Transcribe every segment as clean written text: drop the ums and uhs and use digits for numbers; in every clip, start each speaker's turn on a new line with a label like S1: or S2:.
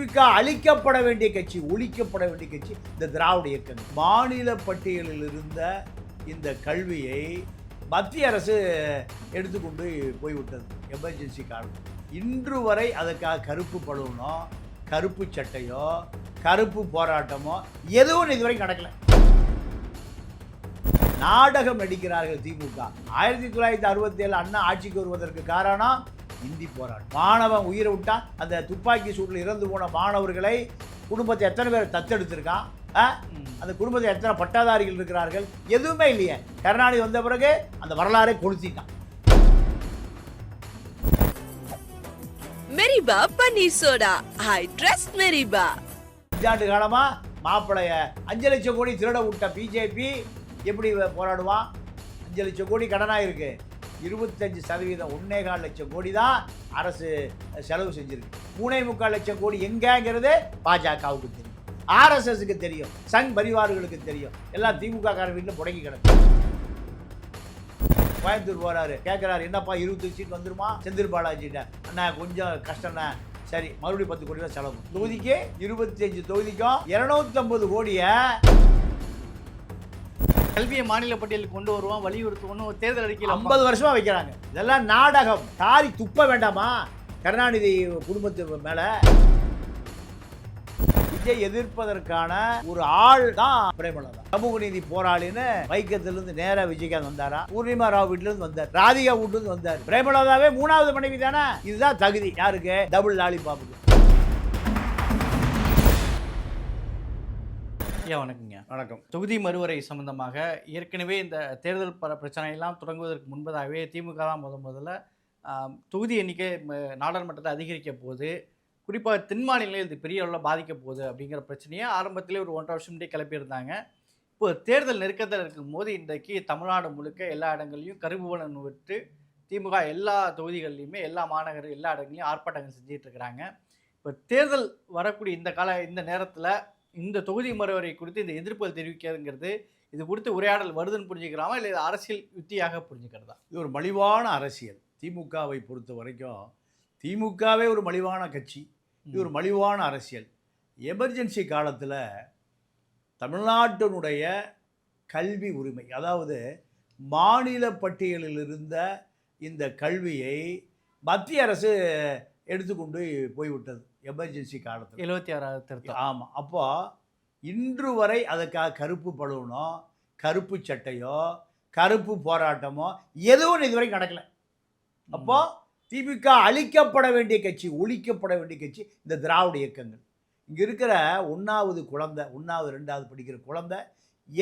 S1: திமுக அழிக்கப்பட வேண்டிய கட்சி, ஒழிக்கப்பட வேண்டிய கட்சி இந்த திராவிட இயக்கங்கள். மாநில பட்டியலில் இருந்த இந்த கல்வியை மத்திய அரசு எடுத்துக்கொண்டு போய்விட்டது எமர்ஜென்சி காலம். இன்று வரை அதற்காக கருப்பு பலூனோ கருப்பு சட்டையோ கருப்பு போராட்டமோ எதுவும் இதுவரை நடக்கல. நாடகம் நடிக்கிறார்கள் திமுக. 1967 அண்ணா ஆட்சிக்கு வருவதற்கு காரணம் இந்தி போராட்டம். மாணவன் உயிரை விட்டா அந்த துப்பாக்கி சூட்டில் இறந்து போன மாணவர்களை குடும்பத்தை எத்தனை பேர் தத்தெடுத்திருக்கான், அந்த குடும்பத்தில் எத்தனை பட்டாதாரிகள் இருக்கிறார்கள், எதுவுமே இல்லையே. கருணாநிதி வந்த பிறகு அந்த வரலாறை கொளுத்திட்டான்.
S2: மெரிபா பன்னீர் சோடா, ஐ ட்ரஸ்ட் மெரிபா.
S1: 5 ஆண்டு காலமா மாப்பிளைய 5 லட்சம் கோடி திருட விட்ட பிஜேபி எப்படி போராடுவான்? 5 லட்சம் கோடி கடனாக இருக்கு. 25% 1.25 லட்சம் கோடி தான் அரசு செலவு செஞ்சிருக்கு. 3.25 லட்சம் கோடி எங்கங்கிறது பாஜகவுக்கு தெரியும், ஆர்எஸ்எஸ்க்கு தெரியும், சங் பரிவார்களுக்கு தெரியும். எல்லாம் திமுக காரன் வீட்டில் முடங்கி கிடக்கு. கோயம்புத்தூர் போறாரு, கேட்கிறாரு, என்னப்பா 20 சீட் வந்துருமா செந்தில் பாலாஜிட்ட? அண்ணா கொஞ்சம் கஷ்டம்ண்ணா. சரி, மறுபடியும் 10 கோடி தான் செலவு. தொகுதிக்கு 25 தொகுதிக்கும் 250 கோடியை
S3: கல்வியை மாநில பட்டியலுக்கு கொண்டு வருவோம் வலியுறுத்துவோம்னு ஒரு தேர்தல் அறிக்கையில்
S1: 50 வருஷமா வைக்கிறாங்க. இதெல்லாம் நாடகம். காரி துப்ப வேண்டாமா கருணாநிதி குடும்பத்து மேல? விஜய் எதிர்ப்பதற்கான ஒரு ஆள் தான் பிரேமலதா. சமூக நீதி போராளின்னு வைக்கத்திலிருந்து நேரா விஜயகாந்த் வந்தாரா, பூர்ணிமா ராவ் வீட்டுல இருந்து வந்தார், ராதிகா வீட்டுல இருந்து வந்தார். பிரேமலதாவே 3வது மனைவி தானே. இதுதான் தகுதி யாருக்கு? டபுள் லாலிபாப்புக்கு.
S3: ஐயா வணக்கங்க.
S1: வணக்கம்.
S3: தொகுதி மறுவரை சம்பந்தமாக ஏற்கனவே இந்த தேர்தல் பிரச்சனையெல்லாம் தொடங்குவதற்கு முன்பதாகவே திமுக தான் முதல்ல தொகுதி எண்ணிக்கை நாடாளுமன்றத்தை அதிகரிக்க போகுது, குறிப்பாக தென் மாநிலங்களில் இது பெரிய அளவில் பாதிக்க போகுது அப்படிங்கிற பிரச்சனையை ஆரம்பத்திலே ஒரு 1.5 வருஷம் முன்னே கிளப்பியிருந்தாங்க. இப்போ தேர்தல் நெருக்கத்தில் இருக்கும்போது இன்றைக்கு தமிழ்நாடு முழுக்க எல்லா இடங்கள்லையும் கருப்புவனம் விட்டு திமுக எல்லா தொகுதிகள்லையுமே எல்லா மாநகர எல்லா இடங்களையும் ஆர்ப்பாட்டங்கள் செஞ்சுட்டு இருக்கிறாங்க. இப்போ தேர்தல் வரக்கூடிய இந்த நேரத்தில் இந்த தொகுதி மறுவரை குறித்து இந்த எதிர்ப்புகள் தெரிவிக்கிறதுங்கிறது இது குறித்து உரையாடல் வருதுன்னு புரிஞ்சுக்கிறாமா, இல்லை இது அரசியல் யுத்தியாக புரிஞ்சுக்கிறதா?
S1: இது ஒரு மலிவான அரசியல். திமுகவை பொறுத்த வரைக்கும் திமுகவே ஒரு மலிவான கட்சி. இது ஒரு மலிவான அரசியல். எமர்ஜென்சி காலத்தில் தமிழ்நாட்டினுடைய கல்வி உரிமை, அதாவது மாநில பட்டியலில் இருந்த இந்த கல்வியை மத்திய அரசு எடுத்துக்கொண்டு போய்விட்டது எமர்ஜென்சி காலத்தில்.
S3: 76வது திருத்தம்.
S1: ஆமாம். அப்போ இன்று வரை அதுக்காக கருப்பு பலூனோ கருப்பு சட்டையோ கருப்பு போராட்டமோ எதுவும் இதுவரைக்கும் நடக்கலை. அப்போ திமுக அழிக்கப்பட வேண்டிய கட்சி, ஒழிக்கப்பட வேண்டிய கட்சி இந்த திராவிட இயக்கங்கள். இங்கே இருக்கிற 1வது குழந்தை, 1வது 2வது படிக்கிற குழந்தை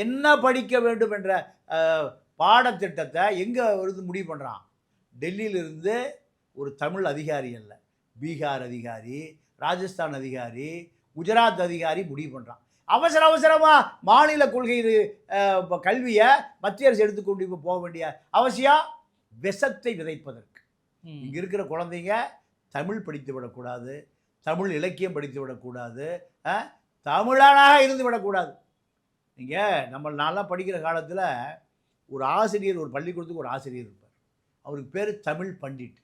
S1: என்ன படிக்க வேண்டும் என்ற பாடத்திட்டத்தை எங்கே வருது முடிவு பண்ணுறான்? டெல்லியிலிருந்து ஒரு தமிழ் அதிகாரி அல்ல, பீகார் அதிகாரி, ராஜஸ்தான் அதிகாரி, குஜராத் அதிகாரி முடிவு பண்ணுறான். அவசரமாக மாநில கொள்கை கல்வியை மத்திய அரசு எடுத்துக்கொண்டு இப்போ போக வேண்டிய அவசியம் விஷத்தை விதைப்பதற்கு. இங்கே இருக்கிற குழந்தைங்க தமிழ் படித்து விடக்கூடாது, தமிழ் இலக்கியம் படித்து விடக்கூடாது, தமிழனாக இருந்து விடக்கூடாது. நீங்கள் நான்லாம் படிக்கிற காலத்தில் ஒரு ஆசிரியர், ஒரு பள்ளிக்கூடத்துக்கு ஒரு ஆசிரியர் இருப்பார். அவருக்கு பேர் தமிழ் பண்டிட்.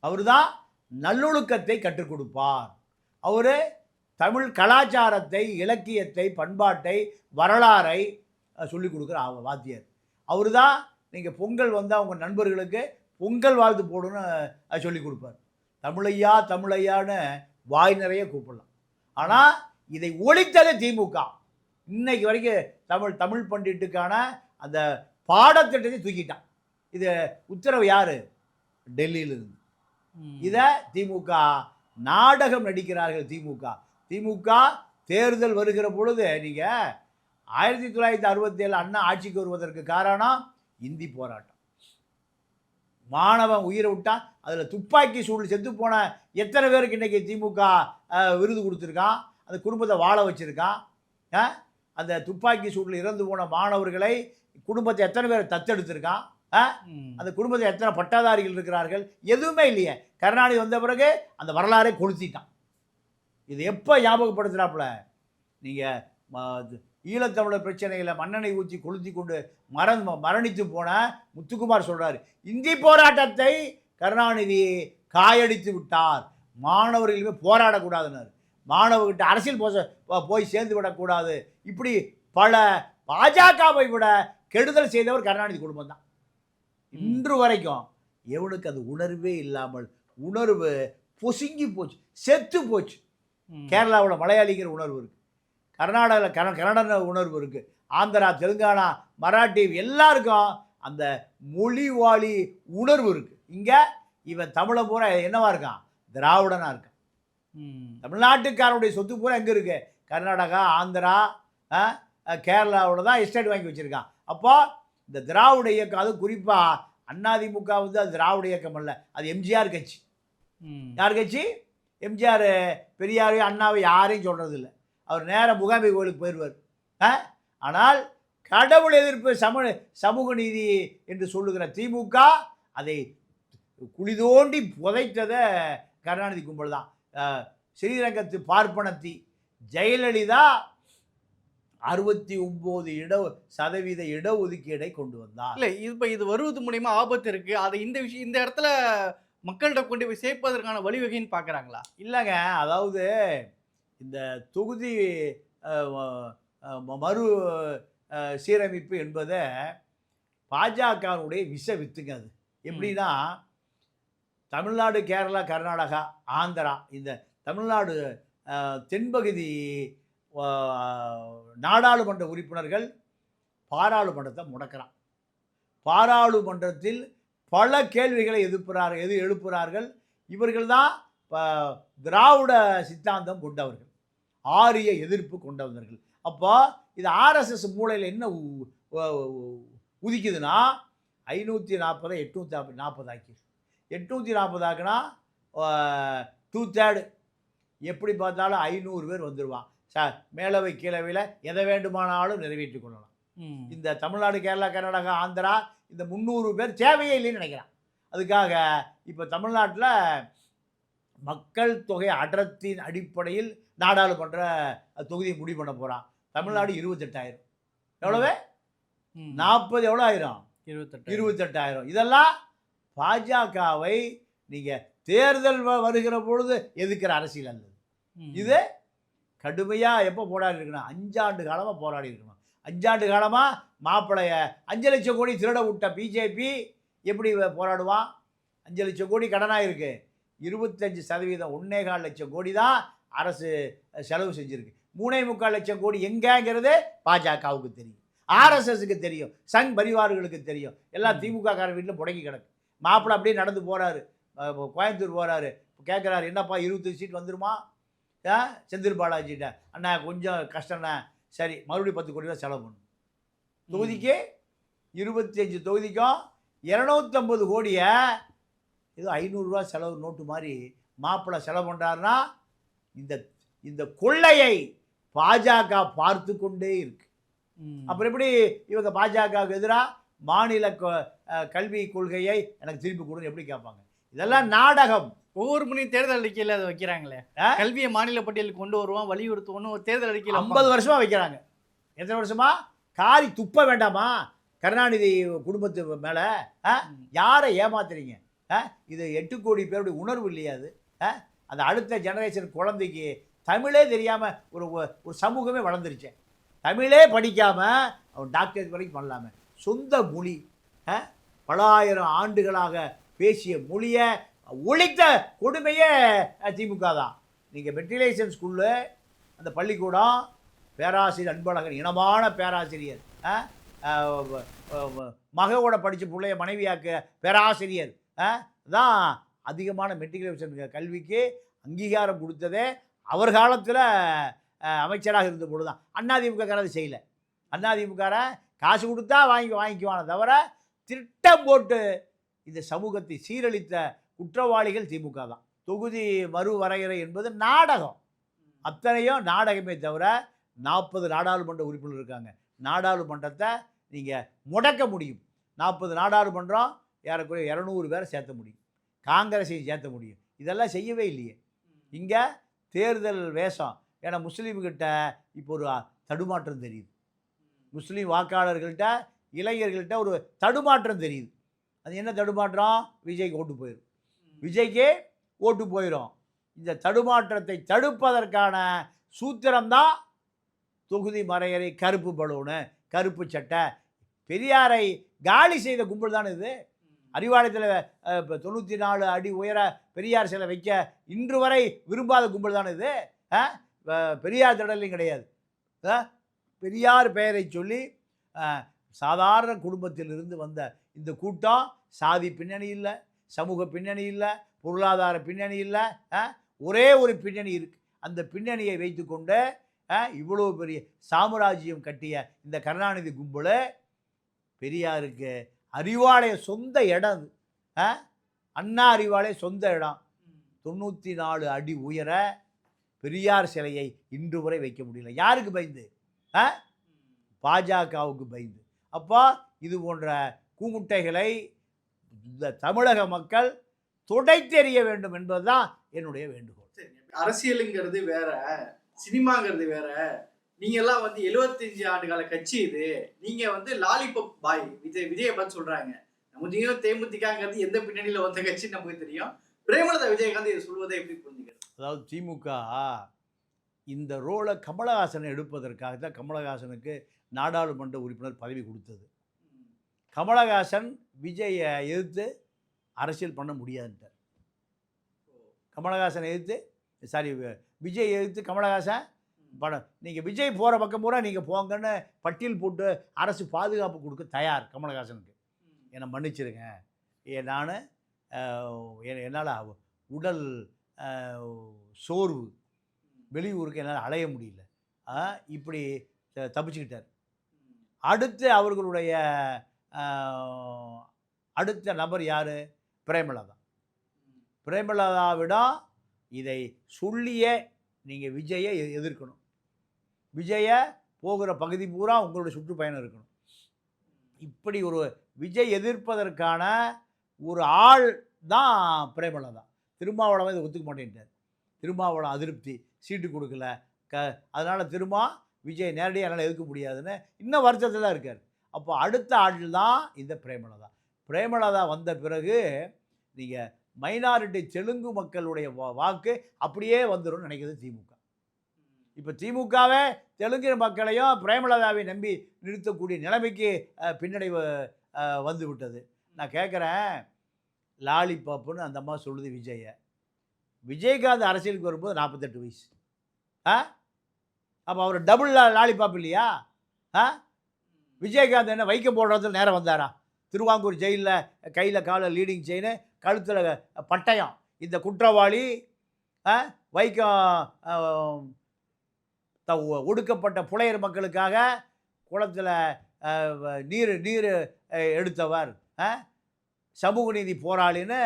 S1: அவர் தான் நல்லொழுக்கத்தை கற்றுக் கொடுப்பார். அவர் தமிழ் கலாச்சாரத்தை, இலக்கியத்தை, பண்பாட்டை, வரலாறை சொல்லிக் கொடுக்குற வாத்தியார். அவர் தான் நீங்கள் பொங்கல் வந்தால் உங்கள் நண்பர்களுக்கு பொங்கல் வாழ்த்து போடுன்னு சொல்லிக் கொடுப்பார். தமிழையா தமிழையான்னு வாய் நிறைய கூப்பிடலாம். ஆனால் இதை ஒழித்தது திமுக. இன்னைக்கு வரைக்கும் தமிழ் பண்டிட்டுக்கான அந்த பாடத்திட்டத்தை தூக்கிட்டான். இது உத்தரவு யார்? டெல்லியிலிருந்து. இதை திமுக நாடகம் நடிக்கிறார்கள். திமுக தேர்தல் வருகிற பொழுது நீங்கள் 1967 அண்ணா ஆட்சிக்கு வருவதற்கு காரணம் இந்தி போராட்டம். மாணவன் உயிரை விட்டா அதில் துப்பாக்கி சூடில் செத்து போன எத்தனை பேருக்கு இன்றைக்கி திமுக விருது கொடுத்துருக்கான், அந்த குடும்பத்தை வாழ வச்சுருக்கான். அந்த துப்பாக்கி சூடில் இறந்து போன மாணவர்களை குடும்பத்தை எத்தனை பேர் தத்தெடுத்திருக்கான், அந்த குடும்பத்தில் எத்தனை பட்டாதாரிகள் இருக்கிறார்கள், எதுவுமே இல்லையே. கருணாநிதி வந்த பிறகு அந்த வரலாறை கொளுத்திட்டான். இது எப்போ ஞாபகப்படுத்துகிறாப்புல? நீங்கள் ஈழத்தமிழர் பிரச்சனையில் மண்ணெண்ணெய் ஊற்றி கொளுத்தி கொண்டு மரணித்து போன முத்துக்குமார் சொல்கிறார், இந்தி போராட்டத்தை கருணாநிதி காயடித்து விட்டார், மாணவர்களுமே போராடக்கூடாதுன்னார். மாணவர்கிட்ட அரசியல் போய் சேர்ந்து விடக்கூடாது. இப்படி பல பாஜகவை விட கெடுதல் செய்தவர் கருணாநிதி குடும்பம் தான். இன்று வரைக்கும் எவனுக்கு அது உணர்வே இல்லாமல் உணர்வு பொசுங்கி போச்சு, செத்து போச்சு. கேரளாவில் மலையாளிங்கிற உணர்வு இருக்குது, கர்நாடகாவில் கன்னட உணர்வு இருக்குது, ஆந்திரா, தெலுங்கானா, மராட்டி எல்லாருக்கும் அந்த மொழிவாளி உணர்வு இருக்குது. இங்கே இவன் தமிழை பூரா என்னவா இருக்கான்? திராவிடனாக இருக்கான். தமிழ்நாட்டுக்காரனுடைய சொத்து பூரா எங்கே இருக்கு? கர்நாடகா, ஆந்திரா, கேரளாவில் தான் எஸ்டேட் வாங்கி வச்சுருக்கான். அப்போ இந்த திராவிட இயக்கம், அது குறிப்பாக அதிமுக வந்து அது திராவிட இயக்கம் அல்ல, அது எம்ஜிஆர் கட்சி. யார் கட்சி? எம்ஜிஆர் பெரியார் அண்ணாவை யாரையும் சொல்கிறது இல்லை. அவர் நேராக முகாம்பி கோயிலுக்கு போயிடுவார். ஆனால் கடவுள் எதிர்ப்பு சமூக நீதி என்று சொல்லுகிற திமுக அதை குழி தோண்டி புதைத்ததை கருணாநிதி கும்பல் தான். ஸ்ரீரங்கத்து பார்ப்பனத்தி ஜெயலலிதா 69% இடஒதுக்கீடை கொண்டு வந்தார்.
S3: இல்லை, இது வருவது மூலியமா ஆபத்து இருக்கு. அதை இந்த இடத்துல மக்கள்கிட்ட கொண்டு போய் சேர்ப்பதற்கான வழிவகைன்னு பார்க்குறாங்களா?
S1: இல்லைங்க, அதாவது இந்த தொகுதி மறு சீரமைப்பு என்பதை பாஜகவுடைய விஷ வித்துங்க. அது எப்படின்னா, தமிழ்நாடு, கேரளா, கர்நாடகா, ஆந்திரா, இந்த தமிழ்நாடு தென்பகுதி நாடாளுமன்ற உறுப்பினர்கள் பாராளுமன்றத்தை முடக்கிறான். பாராளுமன்றத்தில் பல கேள்விகளை எழுப்புகிறார்கள். இவர்கள் தான் திராவிட சித்தாந்தம் கொண்டவர்கள், ஆரிய எதிர்ப்பு கொண்டவர்கள். அப்போ இது ஆர்எஸ்எஸ் மூளையில் என்ன உதிக்குதுன்னா, 540 840 ஆக்கி 840 ஆக்குனா 2/3 எப்படி பார்த்தாலும் 500 பேர் வந்துடுவான். மேலவை கீழவையில் எதை வேண்டுமானாலும் நிறைவேற்றி கொள்ளலாம். இந்த தமிழ்நாடு, கேரளா, கர்நாடகா, ஆந்திரா இந்த 300 பேர் தேவையே இல்லைன்னு நினைக்கிறான். அதுக்காக இப்போ தமிழ்நாட்டில் மக்கள் தொகை அடர்த்தியின் அடிப்படையில் நாடாளுமன்ற தொகுதியை முடிவு பண்ண போகிறான். தமிழ்நாடு 28,000. எவ்வளவு? 40 எவ்வளோ ஆயிரும்? 28,000. இதெல்லாம் பாஜகவை நீங்கள் தேர்தல் வருகிற பொழுது எதிர்க்கிற அரசியல் அல்லது. இது கடுமையாக எப்போ போராடி இருக்கணும்? 5 ஆண்டு காலமாக போராடி இருக்கணும். 5 ஆண்டு காலமாக மாப்பிளைய 5 லட்சம் கோடி திருட விட்ட பிஜேபி எப்படி போராடுவான்? 5 லட்சம் கோடி கடனாக இருக்குது. 25% 1.25 லட்சம் கோடி தான் அரசு செலவு செஞ்சுருக்கு. 3.25 லட்சம் கோடி எங்கேங்கிறது பாஜகவுக்கு தெரியும், ஆர்எஸ்எஸ்க்கு தெரியும், சங் பரிவார்களுக்கு தெரியும். எல்லாம் திமுக கார வீட்டில் முடங்கி கிடக்கு. மாப்பிள்ளை அப்படியே நடந்து போகிறாரு, கோயம்புத்தூர் போகிறாரு, கேட்குறாரு, என்னப்பா 20 சீட் வந்துருமா? செந்தில் பாலாஜிட்ட, அண்ணா கொஞ்சம் கஷ்டண்ணா, சரி மறுபடியும் 10 கோடி ரூபா செலவு பண்ணணும். தொகுதிக்கு 25 தொகுதிக்கும் 250 கோடியை ஏதோ 500 ரூபா செலவு நோட்டு மாதிரி மாப்பிள்ளை செலவு பண்ணுறாருன்னா, இந்த கொள்ளையை பாஜக பார்த்து கொண்டே இருக்கு. அப்புறம் எப்படி இவங்க பாஜகவுக்கு எதிராக மாநில கல்வி கொள்கையை எனக்கு திருப்பி கொடுன்னு எப்படி கேட்பாங்க? இதெல்லாம் நாடகம்.
S3: ஒவ்வொரு முறையும் தேர்தல் அறிக்கையில் அதை வைக்கிறாங்களே, கல்வியை மாநில பட்டியலுக்கு கொண்டு வருவோம், வலியுறுத்துவோன்னு ஒரு தேர்தல் அறிக்கையில்
S1: 50 வருஷமாக வைக்கிறாங்க. எத்தனை வருஷமா? காரி துப்ப வேண்டாமா கருணாநிதி குடும்பத்து மேலே? யாரை ஏமாத்துறீங்க? இது 8 கோடி பேருடைய உணர்வு இல்லையா? அது அந்த அடுத்த ஜெனரேஷன் குழந்தைக்கு தமிழே தெரியாமல் ஒரு சமூகமே வளர்ந்துருச்சேன். தமிழே படிக்காமல் அவன் டாக்டர் வரைக்கும் பண்ணலாமல். சொந்த மொழி, பல ஆயிரம் ஆண்டுகளாக பேசிய மொழியை ஒழித்த கொடுமையே திமுக தான். நீங்கள் மெட்ரிகுலேஷன் ஸ்கூலில் அந்த பள்ளிக்கூடம், பேராசிரியர் அன்பழகன் இனமான பேராசிரியர், மகவோட படித்த பிள்ளைய மனைவியாக்க பேராசிரியர் தான் அதிகமான மெட்ரிகுலேஷன் கல்விக்கு அங்கீகாரம் கொடுத்ததே அவர் காலத்தில் அமைச்சராக இருந்த பொழுது தான். அதிமுககாரது செய்யலை. அதிமுககார காசு கொடுத்தா வாங்கிக்குவானே தவிர திட்டம் போட்டு இந்த சமூகத்தை சீரழித்த குற்றவாளிகள் திமுக தான். தொகுதி மறுவரையறை என்பது நாடகம், அத்தனையும் நாடகமே தவிர 40 நாடாளுமன்ற உறுப்பினர் இருக்காங்க. நாடாளுமன்றத்தை நீங்கள் முடக்க முடியும். 40 நாடாளுமன்றம் ஏறக்குறைய 200 பேரை சேர்த்த முடியும், காங்கிரஸையும் சேர்த்த முடியும். இதெல்லாம் செய்யவே இல்லையே. இங்கே தேர்தல் வேஷம். ஏன்னா முஸ்லீம்கிட்ட இப்போ ஒரு தடுமாற்றம் தெரியுது. முஸ்லீம் வாக்காளர்கள்ட்ட, இளைஞர்கள்ட்ட ஒரு தடுமாற்றம் தெரியுது. அது என்ன தடுமாற்றம்? விஜய்க்கு ஓட்டு போயிடும். விஜய்க்கு ஓட்டு போயிடும். இந்த தடுமாற்றத்தை தடுப்பதற்கான சூத்திரம்தான் தொகுதி மறையறை, கருப்பு பலூனு, கருப்பு சட்டை. பெரியாரை காலி செய்த கும்பல் தான் இது. அறிவாலயத்தில் இப்போ 94 அடி உயர பெரியார் சிலை வைக்க இன்று வரை விரும்பாத கும்பல் தான் இது. பெரியார் திடலையும் கிடையாது. பெரியார் பெயரை சொல்லி சாதாரண குடும்பத்திலிருந்து வந்த இந்த கூட்டம் சாதி பின்னணி இல்லை, சமூக பின்னணி இல்லை, பொருளாதார பின்னணி இல்லை, ஒரே ஒரு பின்னணி இருக்குது. அந்த பின்னணியை வைத்துக்கொண்டு இவ்வளோ பெரிய சாம்ராஜ்யம் கட்டிய இந்த கருணாநிதி கும்பல் பெரியாருக்கு அறிவாலய சொந்த இடம். அண்ணா அறிவாலய சொந்த இடம். 94 அடி உயர பெரியார் சிலையை இன்று வரை வைக்க முடியல. யாருக்கு பயந்து? பாஜகவுக்கு பயந்து. அப்போ இது போன்ற கூமுட்டைகளை இந்த தமிழக மக்கள் துடைத்தெறிய வேண்டும் என்பதுதான் என்னுடைய வேண்டுகோள்.
S3: அரசியலுங்கிறது வேற, சினிமாங்கிறது வேற. நீங்க எல்லாம் 75 ஆண்டுகால கட்சி இது. நீங்க லாலிபப் பாய் விஜயை பார்த்து சொல்றாங்க. நம்ம தேமுதிகங்கிறது எந்த பின்னணியில வந்த கட்சி நமக்கு தெரியும். பிரேமலதா விஜயகாந்த் இதை சொல்வதை எப்படி புரிஞ்சுக்கிறது?
S1: அதாவது திமுக இந்த ரோலை கமலஹாசனை எடுப்பதற்காக தான் கமலஹாசனுக்கு நாடாளுமன்ற உறுப்பினர் பதவி கொடுத்தது. கமலஹாசன் விஜயை எதிர்த்து அரசியல் பண்ண முடியாதுன்ட்டார். கமலஹாசனை எதிர்த்து விஜய் எதிர்த்து கமலஹாசன் படம், நீங்கள் விஜய் போகிற பக்கம் பூரா நீங்கள் போங்கன்னு பட்டியல் போட்டு அரசு பாதுகாப்பு கொடுக்க தயார் கமலஹாசனுக்கு. என்னை மன்னிச்சிருங்க, நான் என்னால் உடல் சோர்வு, வெளியூருக்கு என்னால் அலைய முடியல, இப்படி தப்பிச்சுக்கிட்டார். அடுத்து அவர்களுடைய அடுத்த நபர் யார்? பிரேமலதா. பிரேமலதாவிடம் இதை சொல்லியே நீங்கள் விஜயை எதிர்க்கணும். விஜயை போகிற பகுதி பூரா உங்களுடைய சுற்றுப்பயணம் இருக்கணும். இப்படி ஒரு விஜய் எதிர்ப்பதற்கான ஒரு ஆள் தான் பிரேமலதா. திருமாவளவன் இதை ஒத்துக்க மாட்டேன்ட்டார். திருமாவளவன் அதிருப்தி, சீட்டு கொடுக்கல, அதனால் விஜய் நேரடியாக என்னால் எதிர்க்க முடியாதுன்னு இன்னும் வருத்தத்தில் தான் இருக்கார். அப்போ அடுத்த ஆள் தான் இந்த பிரேமலதா. பிரேமலதா வந்த பிறகு நீங்கள் மைனாரிட்டி தெலுங்கு மக்களுடைய வாக்கு அப்படியே வந்துடும் நினைக்கிறது திமுக. இப்போ திமுகவே தெலுங்கு மக்களையும் பிரேமலதாவை நம்பி நிறுத்தக்கூடிய நிலைமைக்கு பின்னடைவு வந்து விட்டது. நான் கேட்குறேன், லாலிபாப்புன்னு அந்த அம்மா சொல்லுது விஜயை. விஜயகாந்த் அரசியலுக்கு வரும்போது 48 வயசு. அப்போ அவர் டபுள் லாலிபாப் இல்லையா? விஜயகாந்த் என்ன வைக்க போடுறதுல நேரம் வந்தாரா? திருவாங்கூர் ஜெயிலில் கையில் காலில் லீடிங் செயின், கழுத்தில் பட்டயம். இந்த குற்றவாளி வைக்கம் ஒடுக்கப்பட்ட புலையர் மக்களுக்காக குளத்தில் நீர் எடுத்தவர், சமூக நீதி போராளின்னு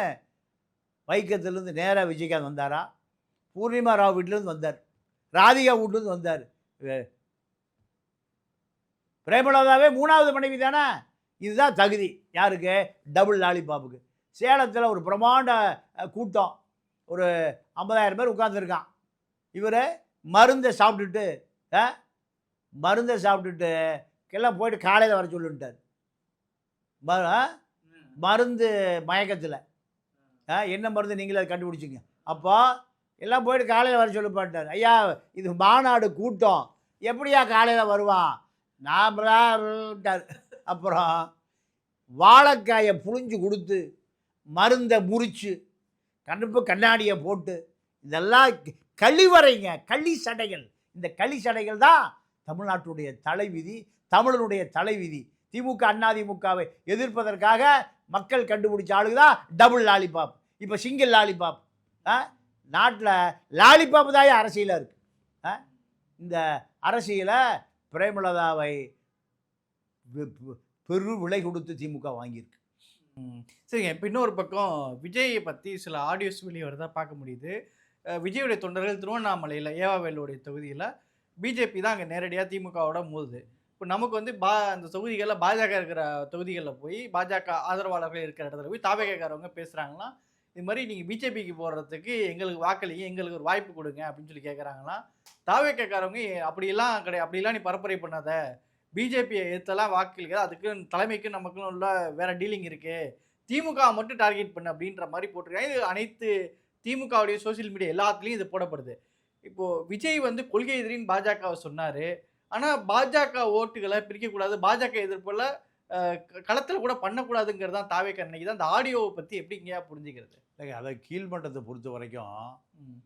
S1: வைக்கத்திலேருந்து நேராக விஜயகாந்த் வந்தாரா? பூர்ணிமா ராவ் வீட்டிலேருந்து வந்தார், ராதிகா வீட்டிலேருந்து வந்தார். பிரேமலதாவே 3வது மனைவி தானே. இதுதான் தகுதி யாருக்கு? டபுள் லாலிபாப்புக்கு. சேலத்தில் ஒரு பிரமாண்ட கூட்டம், ஒரு 50,000 பேர் உட்காந்துருக்கான். இவர் மருந்தை சாப்பிட்டுட்டு எல்லாம் போயிட்டு காலையில் வர சொல்லிட்டார். மருந்து மயக்கத்தில் என்ன மருந்து நீங்களே அதை கண்டுபிடிச்சிங்க. அப்போ எல்லாம் போயிட்டு காலையில் வர சொல்லி போட்டார். ஐயா, இது மாநாடு கூட்டம், எப்படியா காலையில் வருவான்? நாம்ட்டார். அப்புறம் வாழைக்காயை புழிஞ்சு கொடுத்து, மருந்தை முறித்து, கண்ணாடியை போட்டு, இதெல்லாம் கழிவறைங்க, களி சடைகள். இந்த களி சடைகள் தான் தமிழ்நாட்டுடைய தலைவிதி, தமிழனுடைய தலைவிதி. திமுக அதிமுகவை எதிர்ப்பதற்காக மக்கள் கண்டுபிடிச்ச ஆளுதான் டபுள் லாலிபாப். இப்போ சிங்கிள் லாலிபாப். நாட்டில் லாலிபாப் தான் அரசியலாக இருக்குது. இந்த அரசியலை பிரேமலதாவை பெரு விலை கொடுத்து திமுக வாங்கியிருக்கு.
S3: சரிங்க. இப்போ இன்னொரு பக்கம் விஜயை பற்றி சில ஆடியோஸ் வெளியே வரதா பார்க்க முடியுது. விஜயுடைய தொண்டர்கள் திருவண்ணாமலையில் ஏவாவேலுடைய தொகுதியில் பிஜேபி தான் அங்கே நேரடியாக திமுகவோட மோதுது. இப்போ நமக்கு அந்த தொகுதிகளில் பாஜக இருக்கிற தொகுதிகளில் போய் பாஜக ஆதரவாளர்கள் இருக்கிற இடத்துல போய் தாவேக்காரவங்க பேசுகிறாங்களா, இது மாதிரி நீங்கள் பிஜேபிக்கு போடுறதுக்கு எங்களுக்கு வாக்களிங்க, எங்களுக்கு ஒரு வாய்ப்பு கொடுங்க அப்படின்னு சொல்லி கேட்குறாங்களா. தாவேக்காரவங்க அப்படிலாம் நீ பரப்புரை பண்ணாத, பிஜேபியை எதிர்த்தெல்லாம் வாக்களிக்க, அதுக்கு தலைமைக்கும் நமக்கும் உள்ள வேறு டீலிங் இருக்குது, திமுக மட்டும் டார்கெட் பண்ணு அப்படின்ற மாதிரி போட்டிருக்காங்க. இது அனைத்து திமுகவுடைய சோசியல் மீடியா எல்லாத்துலேயும் இது போடப்படுது. இப்போ விஜய் வந்து கொள்கை எதிரின்னு பாஜகவை சொன்னாரு. ஆனா பாஜக ஓட்டுகள பிரிக்கக்கூடாது. பாஜக எதிர்ப்புல களத்துல கூட பண்ணக்கூடாதுங்கிறது தான் தாவேக்கா நினைக்குது. அந்த ஆடியோவை பத்தி எப்படிங்கய்யா புரிஞ்சுக்கிறது?
S1: இல்லைங்க, அதை கீழ்மட்டத்தை பொறுத்த வரைக்கும்
S3: ம்.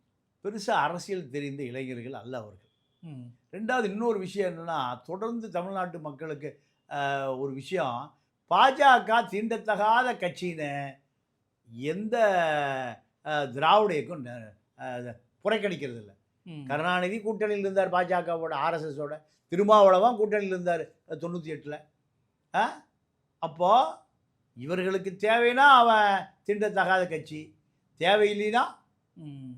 S1: பெருசா அரசியல் தெரிந்த இளைஞர்கள் அல்ல அவர்கள்.
S3: ம்.
S1: 2வது இன்னொரு விஷயம் என்னன்னா, தொடர்ந்து தமிழ்நாட்டு மக்களுக்கு ஒரு விஷயம், பாஜக தீண்டத்தகாத கட்சின்னு எந்த திராவிட இயக்கம் புறக்கணிக்கிறது இல்லை.
S3: ம்.
S1: கருணாநிதி கூட்டணியில் இருந்தார் பாஜகவோட, ஆர்எஸ்எஸோட. திருமாவளவன் கூட்டணியில் இருந்தார் 98ல். அப்போ இவர்களுக்கு தேவைன்னா அவன் தீண்டத்தகாத கட்சி, தேவையில்லைன்னா
S3: ம்.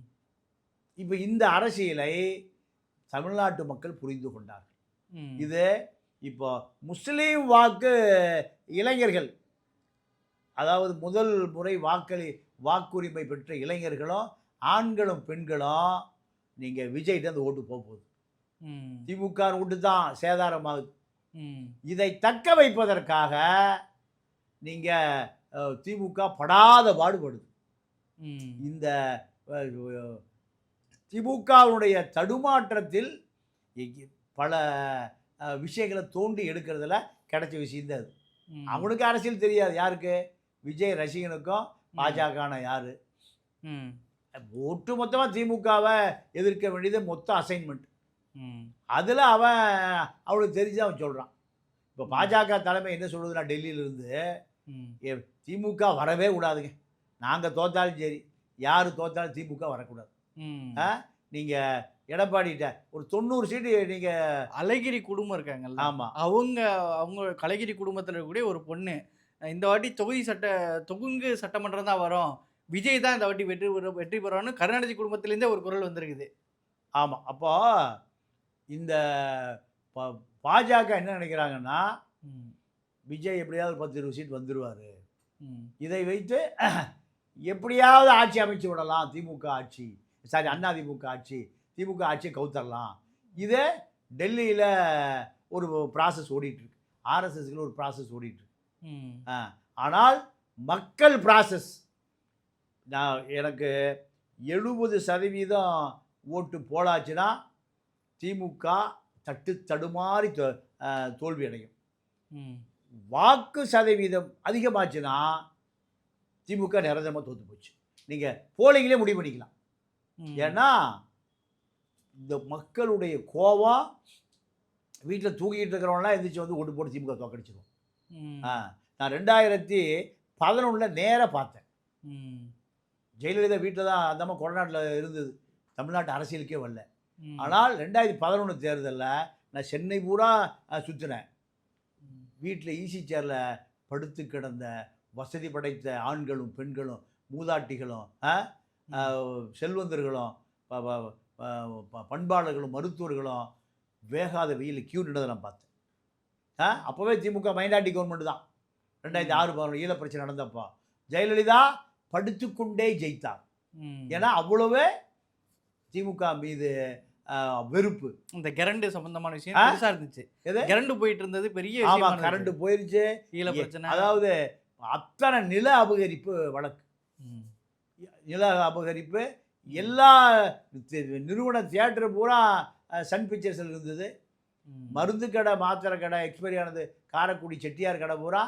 S1: இப்போ இந்த அரசியலை தமிழ்நாட்டு மக்கள் புரிந்து கொண்டார்கள்.
S3: ம்.
S1: இது இப்போ முஸ்லீம் வாக்கு இளைஞர்கள், அதாவது முதல் முறை வாக்குரிமை பெற்ற இளைஞர்களும் ஆண்களும் பெண்களும் நீங்கள் விஜய்கிட்ட அந்த ஓட்டு போக போகுது.
S3: ம்.
S1: திமுக ஓட்டு தான் சேதாரமாகுது.
S3: ம்.
S1: இதை தக்க வைப்பதற்காக நீங்கள் திமுக படாத பாடுபடுது.
S3: ம்.
S1: இந்த திமுகவுடைய தடுமாற்றத்தில் பல விஷயங்களை தோண்டி எடுக்கிறதுல கிடைச்ச விஷயந்தான் அது.
S3: ம்.
S1: அவனுக்கு அரசியல் தெரியாது. யாருக்கு? விஜய் ரசிகனுக்கும் பாஜகனா யாரு?
S3: ம்.
S1: ஒட்டு மொத்தமாக திமுகவை எதிர்க்க வேண்டியது மொத்த அசைன்மெண்ட்.
S3: ம்.
S1: அதில் அவனுக்கு தெரிஞ்சு அவன் சொல்கிறான். இப்போ பாஜக தலைமை என்ன சொல்லுதுன்னா, டெல்லியிலிருந்து
S3: ம்.
S1: திமுக வரவே கூடாதுங்க, நாங்கள் தோத்தாலும் சரி, யார் தோத்தாலும் திமுக வரக்கூடாது.
S3: ம்.
S1: நீங்கள் எடப்பாடிகிட்ட ஒரு 90 சீட்டு நீங்கள்.
S3: அழகிரி குடும்பம் இருக்காங்கல்ல,
S1: ஆமாம்,
S3: அவங்க கலைகிரி குடும்பத்தில் இருக்கக்கூடிய ஒரு பொண்ணு, இந்த வாட்டி தொகுங்கு சட்டமன்றம் தான் வரும், விஜய் தான் இந்த வாட்டி வெற்றி பெறுவான்னு கருணாநிதி குடும்பத்திலேருந்தே ஒரு குரல் வந்திருக்குது.
S1: ஆமாம். அப்போ இந்த பாஜக என்ன நினைக்கிறாங்கன்னா,
S3: ம்.
S1: விஜய் எப்படியாவது 10-20 சீட் வந்துடுவார்,
S3: ம்.
S1: இதை வைத்து எப்படியாவது ஆட்சி அமைச்சு விடலாம், திமுக ஆட்சி, சாரி அதிமுக ஆட்சி, திமுக ஆட்சியை கவுத்தரலாம். இதே டெல்லியில் ஒரு ப்ராசஸ் ஓடிட்டுருக்கு, ஆர்எஸ்எஸ்ல ஒரு ப்ராசஸ் ஓடிட்டுருக்கு.
S3: ம்.
S1: ஆனால் மக்கள் ப்ராசஸ், எனக்கு 70% ஓட்டு போலாச்சுன்னா திமுக தடுமாறி தோல்வி அடையும்.
S3: ம்.
S1: வாக்கு சதவீதம் அதிகமாச்சுன்னா திமுக நிரந்தரமாக தோற்று போச்சு. நீங்கள் போலிங்களே முடிவு பண்ணிக்கலாம்.
S3: ம்.
S1: ஏன்னா இந்த மக்களுடைய கோபம், வீட்டில் தூங்கிட்டு இருக்கிறவங்களாம் எந்திரிச்சு வந்து ஓட்டு போட்டு திமுக தோக்கடிச்சிடும்.
S3: ம்.
S1: நான் 2011 நேராக பார்த்தேன்.
S3: ம்.
S1: ஜெயலலிதா வீட்டில் தான் அந்த அம்மா கொடநாட்டில் இருந்தது, தமிழ்நாட்டு அரசியலுக்கே வரல.
S3: ம்.
S1: ஆனால் 2011 தேர்தலில் நான் சென்னை பூரா சுற்றினேன்.
S3: ம்.
S1: வீட்டில் ஈசி சேரில் படுத்து கிடந்த வசதி படைத்த ஆண்களும் பெண்களும் மூதாட்டிகளும் செல்வந்தர்களும் பண்பாளர்களும் மருத்துவர்களும் வேகாத வெயில் கியூ நின்றதை நான் பார்த்தேன். அப்போவே திமுக மைனாரிட்டி கவர்மெண்ட் தான். 2006 ஈழ பிரச்சனை நடந்தப்போ ஜெயலலிதா படுத்துக்கொண்டே ஜெயித்தார்.
S3: ம்.
S1: ஏன்னா அவ்வளவே திமுக மீது வெறுப்பு.
S3: இந்த கரண்ட் சம்பந்தமான விஷயம் பெருசா இருந்துச்சு.
S1: எது?
S3: கரண்ட் போயிட்டு இருந்தது, பெரிய
S1: ஆமா,
S3: விஷயமா
S1: கரண்ட் போயிருச்சு.
S3: ஈழ பிரச்சனை.
S1: அதாவது அத்தனை நில அபகரிப்பு வழக்கு,
S3: ம்.
S1: நில அபகரிப்பு, எல்லா நிறுவன தியேட்டர் பூரா சன் பிக்சர்ஸில் இருந்தது.
S3: ம்.
S1: மருந்து கடை, மாத்திரை கடை எக்ஸ்பைரி ஆனது, காரைக்குடி செட்டியார் கடை பூரா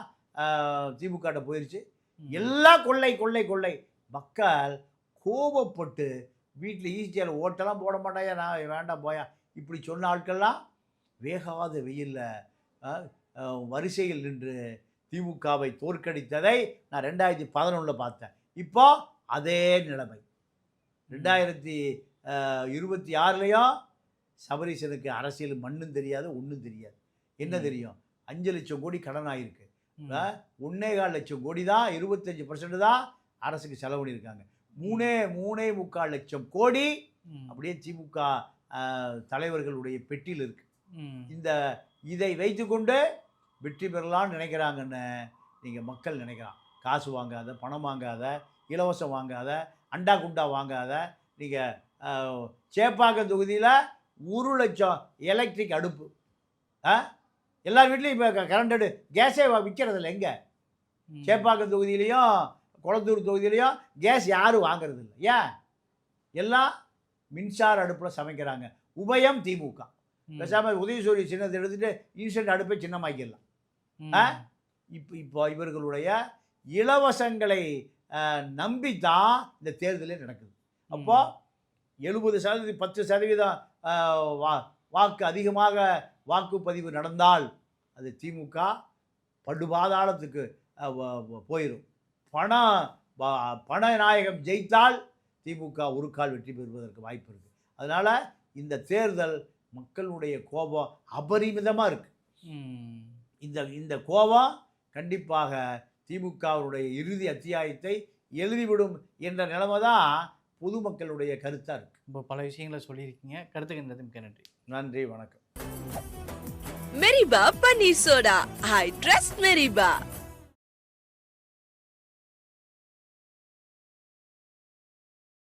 S1: திமுக போயிருச்சு. எல்லாம் கொள்ளை கொள்ளை கொள்ளை. மக்கள் கோபப்பட்டு வீட்டில் ஈஸியாக ஓட்டெல்லாம் போட மாட்டாயா, நான் வேண்டாம் போயா, இப்படி சொன்ன ஆட்கள்லாம் வேகாத வெயிலில் வரிசையில் நின்று திமுகவை தோற்கடித்ததை நான் 2011 பார்த்தேன். இப்போ அதே நிலைமை 2026லையும் சபரீசனுக்கு அரசியல் மண்ணும் தெரியாது, ஒன்றும் தெரியாது. என்ன தெரியும்? 5 லட்சம் கோடி கடன் ஆகிருக்கு. 1.25 லட்சம் கோடி தான், 25% தான் அரசுக்கு செலவு பண்ணியிருக்காங்க. 3.25 லட்சம் கோடி அப்படியே திமுக தலைவர்களுடைய பெட்டியில் இருக்கு. இதை வைத்துக்கொண்டு வெற்றி பெறலாம்னு நினைக்கிறாங்கன்னு நீங்கள் மக்கள் நினைக்கிறான். காசு வாங்காத, பணம் வாங்காத, இலவசம் வாங்காத, அண்டா குண்டா வாங்காத. நீங்கள் சேப்பாக்கம் தொகுதியில் 1 லட்சம் எலக்ட்ரிக் அடுப்பு, எல்லார் வீட்லேயும் இப்போ கரண்ட் கேஸே விற்கிறதில்ல. எங்கே? சேப்பாக்கம் தொகுதியிலையும் குளத்தூர் தொகுதியிலையும் கேஸ் யாரும் வாங்கிறது இல்லை. ஏன்? எல்லாம் மின்சார அடுப்பில் சமைக்கிறாங்க. உபயம் திமுக. பேசாமல் உதயசூரிய சின்னத்தை எடுத்துகிட்டு இன்ஸ்டன்ட் அடுப்பை சின்னமாக்கிடலாம். இப்போ இவர்களுடைய இலவசங்களை நம்பித்தான் இந்த தேர்தலே நடக்குது. அப்போ 70% 10% வாக்கு அதிகமாக வாக்குப்பதிவு நடந்தால் அது திமுக படுபாதாளத்துக்கு போயிடும். பணநாயகம் ஜெயித்தால் திமுக ஒரு கால் வெற்றி பெறுவதற்கு வாய்ப்பு இருக்குது. அதனால் இந்த தேர்தல் மக்களுடைய கோபம் அபரிமிதமாக இருக்குது. இந்த கோபம் கண்டிப்பாக திமுகவுடைய இறுதி அத்தியாயத்தை எழுதிவிடும் என்ற நிலைமை தான் பொதுமக்களுடைய கருத்தாக இருக்குது.
S3: இப்போ பல விஷயங்களை சொல்லியிருக்கீங்க. கருத்துக்கு மிக்க நன்றி.
S1: நன்றி, வணக்கம்.
S2: மெரிபா பன்னீர் சோடா. I trust மெரிபா.